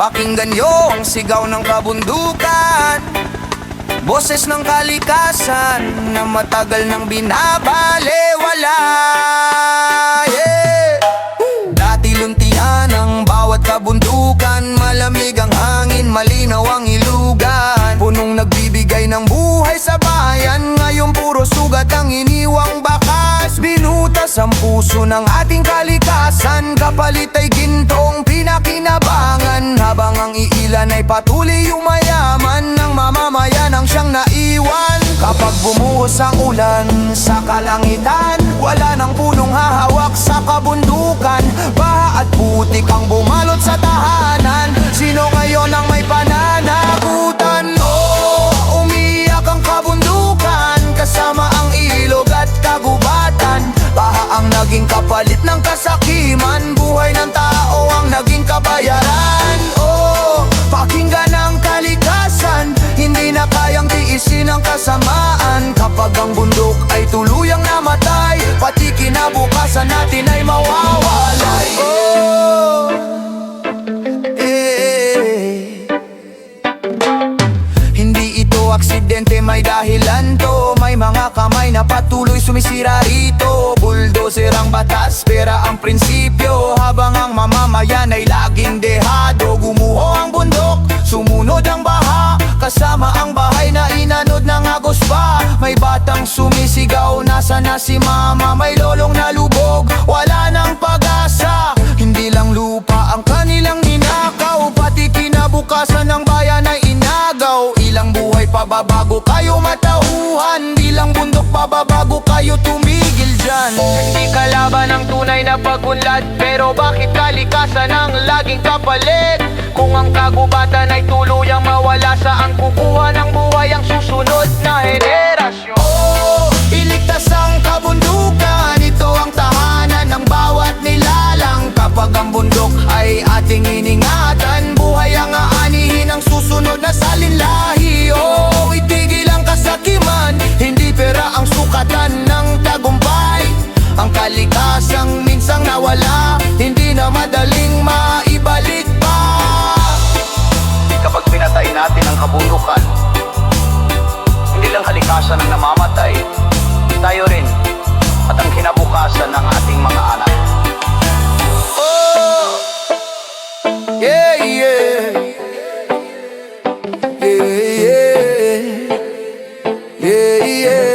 Pakinggan nyo ang sigaw ng kabundukan, boses ng kalikasan na matagal nang binabalewala. Yeah. Dati luntian ang bawat kabundukan, malamig ang hangin, malinaw ang ilugan, punong nagbibigay ng buhay sa bayan. Ngayon puro sugat ang iniwang bakas, binutas ang puso ng ating kalikasan, kapalit ay gintong pinakinabangan. Habang ang iilan ay patuloy umayaman, ng mamamayan ang siyang naiwan. Kapag bumuhos ang ulan sa kalangitan, wala nang punong hahawak sa kabundukan, baha at putik ang bumalot sa tahanan. Sino ngayon ang may pananagutan? Oh, umiyak ang kabundukan, kasama ang ilog at kagubatan. Baha ang naging kapalit ng kasakiman, buhay ng tao ang naging kabayaran. Oh, pakinggan ang kalikasan, hindi na kayang tiisin ang kasamaan. Kapag ang bundok ay tuluyang namatay, pati kinabukasan natin ay mawawalay. Oh, hindi ito aksidente, may dahilan to. May mga kamay na patuloy sumisira rito. Bulldozer ang batas, pera ang prinsipyo, habang ang mamamayan ay laging dehado. Gumuho ang bundok, sumunod ang baha, kasama ang bahay na inanod ng agos pa. May batang sumisigaw, nasa na si mama? May lolong nalubog, wala nang pag-asa. Hindi lang lupa ang kanilang ninakaw, pati kinabukasan ng bayan ay inagaw. Ilang buhay pababago kayo matauhan, di lang bundok pababago kayo tumigil dyan. Hindi kalaban ang tunay na pagunlad, pero bakit kalikasan ang laging kapalit? Kung ang kagubatan ay tuluyang mawala, saan kukuha ng buhay ang susunod na henerasyon? Oh, iligtas ang kabundukan, ito ang tahanan ng bawat nilalang. Kapag ang bundok ay ating iningatan, buhay ang aanihin ng susunod na salinlahi. Oh, itigil ang kasakiman, hindi pera ang sukatan ng tagumpay. Ang kalikasang minsang nawala, hindi na madaling maibalik pa. Kapag pinatay natin ang kabundukan, hindi lang kalikasan ang namamatay, tayo rin at ang kinabukasan ng ating mga anak. Oh, yeah, yeah, yeah, yeah, yeah, yeah.